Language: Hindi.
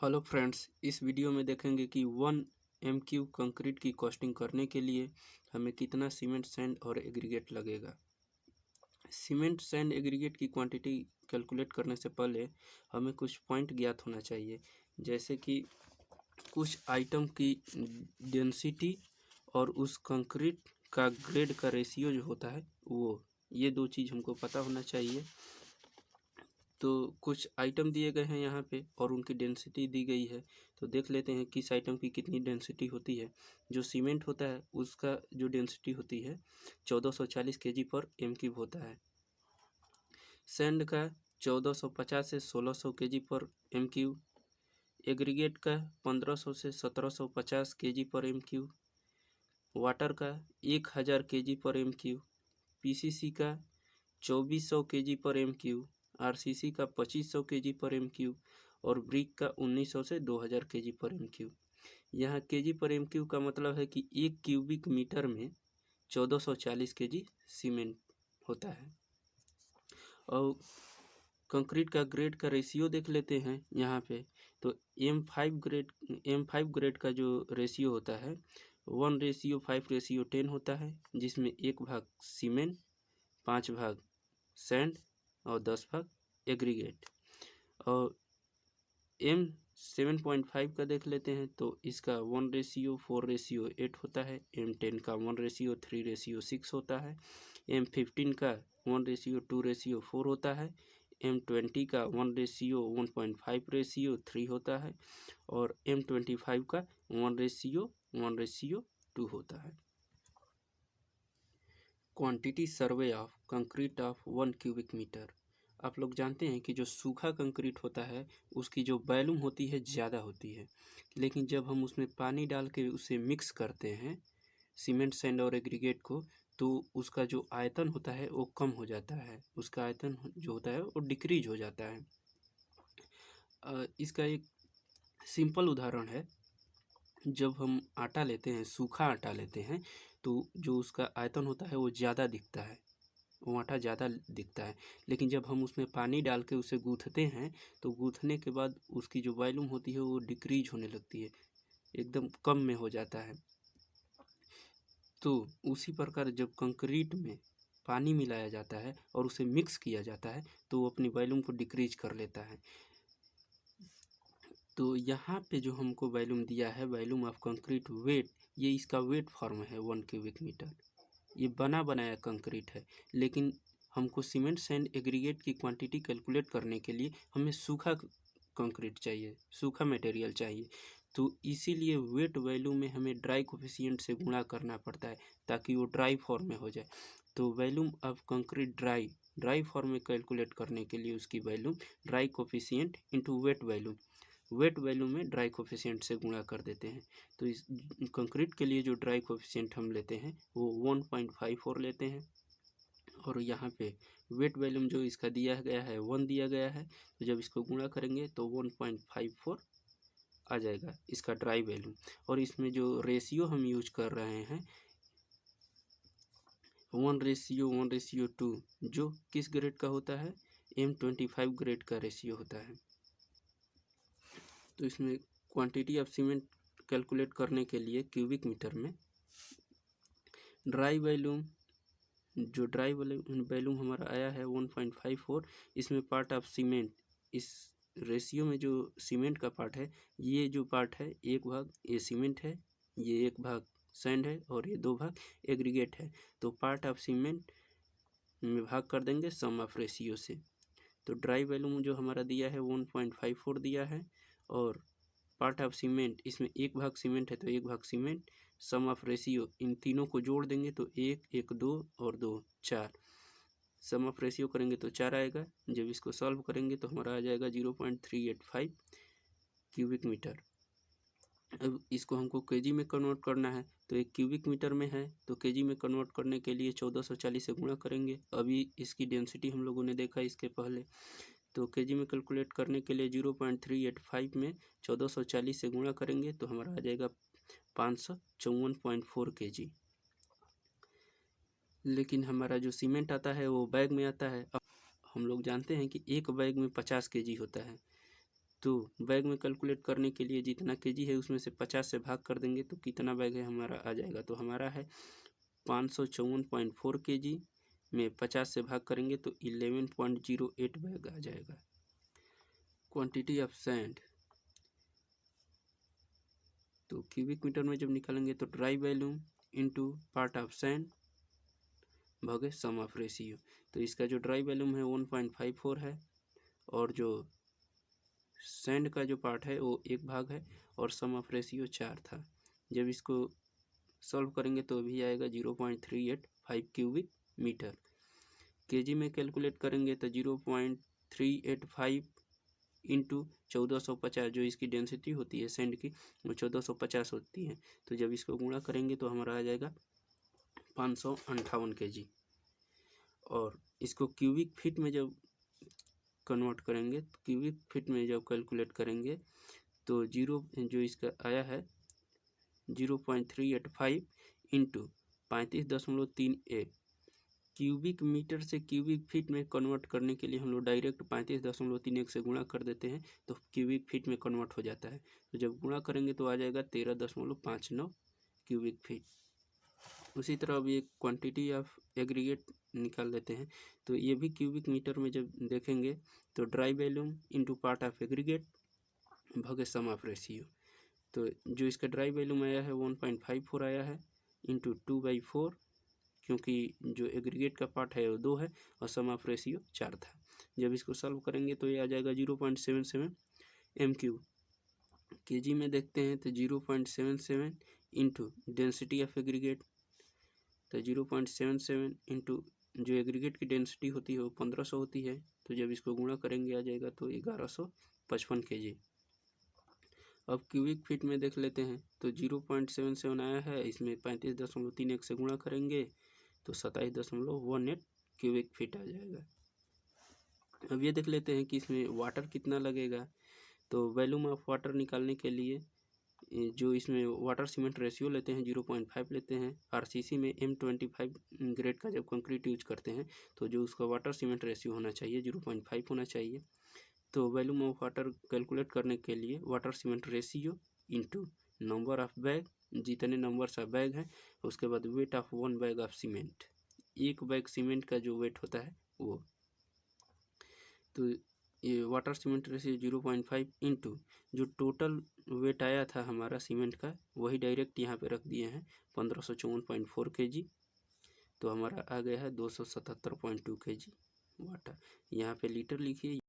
हेलो फ्रेंड्स, इस वीडियो में देखेंगे कि 1 MQ कंक्रीट की कॉस्टिंग करने के लिए हमें कितना सीमेंट, सैंड और एग्रीगेट लगेगा। सीमेंट, सैंड, एग्रीगेट की क्वांटिटी कैलकुलेट करने से पहले हमें कुछ पॉइंट ज्ञात होना चाहिए, जैसे कि कुछ आइटम की डेंसिटी और उस कंक्रीट का ग्रेड का रेशियो जो होता है ये दो चीज़ हमको पता होना चाहिए। तो कुछ आइटम दिए गए हैं यहाँ पे और उनकी डेंसिटी दी गई है। तो देख लेते हैं किस आइटम की कितनी डेंसिटी होती है। जो सीमेंट होता है उसका जो डेंसिटी होती है 1440 kg पर m³ होता है। सैंड का 1450 से 1600 kg पर m³। एग्रीगेट का 1500 से 1750 kg पर m³। वाटर का 1000 kg पर m³। पीसीसी का 2400 kg पर m³। आरसीसी का 2500 kg पर m³ और ब्रिक का 1900 से 2000 kg पर m³। यहाँ kg पर m³ का मतलब है कि 1 क्यूबिक मीटर में 1440 kg सीमेंट होता है। और कंक्रीट का ग्रेड का रेशियो देख लेते हैं यहाँ पे। तो M5 ग्रेड का जो रेशियो होता है 1:5:10 होता है, जिसमें 1 भाग सीमेंट, 5 भाग सैंड और 10 भाग एग्रीगेट। और M7.5 का देख लेते हैं तो इसका 1:4:8 होता है। M10 का 1:3:6 होता है। M15 का 1:2:4 होता है। M20 का 1:1.5:3 होता है और M25 का 1:1:2 होता है। Quantity survey of concrete of 1 cubic metre. आप लोग जानते हैं कि जो सूखा कंक्रीट होता है उसकी जो वॉल्यूम होती है ज़्यादा होती है, लेकिन जब हम उसमें पानी डाल के उसे मिक्स करते हैं सीमेंट, सैंड और एग्रीगेट को, तो उसका जो आयतन होता है वो कम हो जाता है। उसका आयतन जो होता है वो डिक्रीज हो जाता है। इसका एक सिंपल उदाहरण है, जब हम आटा लेते हैं, सूखा आटा लेते हैं, तो जो उसका आयतन होता है वो ज़्यादा दिखता है, वो आटा ज़्यादा दिखता है। लेकिन जब हम उसमें पानी डाल के उसे गूँथते हैं तो गूँथने के बाद उसकी जो वॉल्यूम होती है वो डिक्रीज होने लगती है, एकदम कम में हो जाता है। तो उसी प्रकार जब कंक्रीट में पानी मिलाया जाता है और उसे मिक्स किया जाता है तो वो अपनी वॉल्यूम को डिक्रीज कर लेता है। तो यहाँ पे जो हमको वॉल्यूम दिया है, वॉल्यूम ऑफ कंक्रीट वेट, ये इसका वेट फॉर्म है 1 क्यूबिक मीटर। ये बना बनाया कंक्रीट है, लेकिन हमको सीमेंट, सैंड, एग्रीगेट की क्वांटिटी कैलकुलेट करने के लिए हमें सूखा कंक्रीट चाहिए, सूखा मटेरियल चाहिए। तो इसीलिए वेट वैल्यू में हमें ड्राई कोफिशिएंट से गुणा करना पड़ता है ताकि वो ड्राई फॉर्म में हो जाए। तो volume of concrete dry form में कैलकुलेट करने के लिए उसकी volume dry coefficient into weight value में ड्राई कोफिशिएंट से गुणा कर देते हैं। तो इस कंक्रीट के लिए जो ड्राई कोफिशिएंट हम लेते हैं वो 1.54 लेते हैं और यहाँ पे वेट वैल्यूम जो इसका दिया गया है 1 दिया गया है। तो जब इसको गुणा करेंगे तो 1.54 आ जाएगा इसका ड्राई वैल्यूम। और इसमें जो रेशियो हम यूज कर रहे हैं 1:2, जो किस ग्रेड का होता है, M25 ग्रेड का रेशियो होता है। तो इसमें क्वांटिटी ऑफ सीमेंट कैलकुलेट करने के लिए क्यूबिक मीटर में ड्राई वैल्यूम हमारा आया है 1.54। इसमें पार्ट ऑफ सीमेंट, इस रेशियो में जो सीमेंट का पार्ट है, ये जो पार्ट है 1 भाग ये सीमेंट है, ये 1 भाग सैंड है और ये 2 भाग एग्रीगेट है। तो पार्ट ऑफ सीमेंट में भाग कर देंगे सम ऑफ रेशियो से। तो ड्राई वैल्यूम जो हमारा दिया है 1.54 दिया है और पार्ट ऑफ सीमेंट, इसमें 1 भाग सीमेंट है तो 1 भाग सीमेंट, सम ऑफ रेशियो इन तीनों को जोड़ देंगे तो 1 1 2 और 2 4, सम ऑफ रेशियो करेंगे तो 4 आएगा। जब इसको सॉल्व करेंगे तो हमारा आ जाएगा 0.385 क्यूबिक मीटर। अब इसको हमको केजी में कन्वर्ट करना है, तो एक क्यूबिक मीटर में है तो केजी में कन्वर्ट करने के लिए 1440 से गुणा करेंगे। अभी इसकी डेंसिटी हम लोगों ने देखा इसके पहले, तो केजी में कैलकुलेट करने के लिए 0.385 में 1440 से गुणा करेंगे तो हमारा आ जाएगा 554.4 kg। लेकिन हमारा जो सीमेंट आता है वो बैग में आता है। अब हम लोग जानते हैं कि एक बैग में 50 kg होता है, तो बैग में कैलकुलेट करने के लिए जितना केजी है उसमें से 50 से भाग कर देंगे तो कितना बैग है हमारा आ जाएगा। तो हमारा है 554.4 केजी में 50 से भाग करेंगे तो 11.08 बैग आ जाएगा। क्वांटिटी ऑफ सैंड, तो क्यूबिक मीटर में जब निकालेंगे तो dry volume into part of sand भागे सम ऑफ रेशियो। तो इसका जो ड्राई वॉल्यूम है 1.54 है और जो सैंड का जो पार्ट है वो 1 भाग है और सम ऑफ रेशियो 4 था। जब इसको सॉल्व करेंगे तो भी आएगा 0.385 क्यूबिक मीटर। केजी में कैलकुलेट करेंगे तो 0.385 इंटू 1450 जो इसकी डेंसिटी होती है सैंड की वो 1450 होती है। तो जब इसको गुणा करेंगे तो हमारा आ जाएगा 558 केजी। और इसको क्यूबिक फीट में जब कन्वर्ट करेंगे तो क्यूबिक फीट में जब कैलकुलेट करेंगे तो जो इसका आया है 0.385 इंटू 35.31 क्यूबिक मीटर से क्यूबिक फीट में कन्वर्ट करने के लिए हम लोग डायरेक्ट 35.31 से गुणा कर देते हैं तो क्यूबिक फीट में कन्वर्ट हो जाता है। तो जब गुणा करेंगे तो आ जाएगा 13.59 क्यूबिक फीट। उसी तरह अभी एक क्वांटिटी ऑफ एग्रीगेट निकाल लेते हैं। तो ये भी क्यूबिक मीटर में जब देखेंगे तो dry volume into part of aggregate भागे सम ऑफ रेशियो। तो जो इसका ड्राई वॉल्यूम आया है 1.54 आया है इंटू 2/4 क्योंकि जो एग्रीगेट का पार्ट है वो 2 है और सम ऑफ रेशियो 4 था। जब इसको सॉल्व करेंगे तो ये आ जाएगा 0.77 MQ। केजी में देखते हैं तो 0.77 इंटू डेंसिटी ऑफ एग्रीगेट तो 0.77 इंटू जो एग्रीगेट की डेंसिटी होती है वो 1500 होती है। तो जब इसको गुणा करेंगे आ जाएगा तो 1155 केजी। अब क्यूबिक फीट में देख लेते हैं तो 0.77 आया है, इसमें 35.31 से गुणा करेंगे तो 27.18 क्यूबिक फीट आ जाएगा। अब ये देख लेते हैं कि इसमें वाटर कितना लगेगा। तो वॉल्यूम ऑफ वाटर निकालने के लिए जो इसमें वाटर सीमेंट रेशियो लेते हैं 0.5 लेते हैं। आरसीसी में M25 ग्रेड का जब कंक्रीट यूज करते हैं तो जो उसका वाटर सीमेंट रेशियो होना चाहिए 0.5 होना चाहिए। तो वॉल्यूम ऑफ वाटर कैलकुलेट करने के लिए water cement ratio into number of bag, जितने नंबर्स ऑफ बैग हैं, उसके बाद weight of 1 bag of cement, 1 bag cement का जो वेट होता है वो। तो ये वाटर सीमेंट रेशियो 0.5 इंटू जो टोटल वेट आया था हमारा सीमेंट का वही डायरेक्ट यहाँ पे रख दिए हैं 1554.4 केजी। तो हमारा आ गया है 277.2 केजी वाटर। यहाँ पे लीटर लिखिए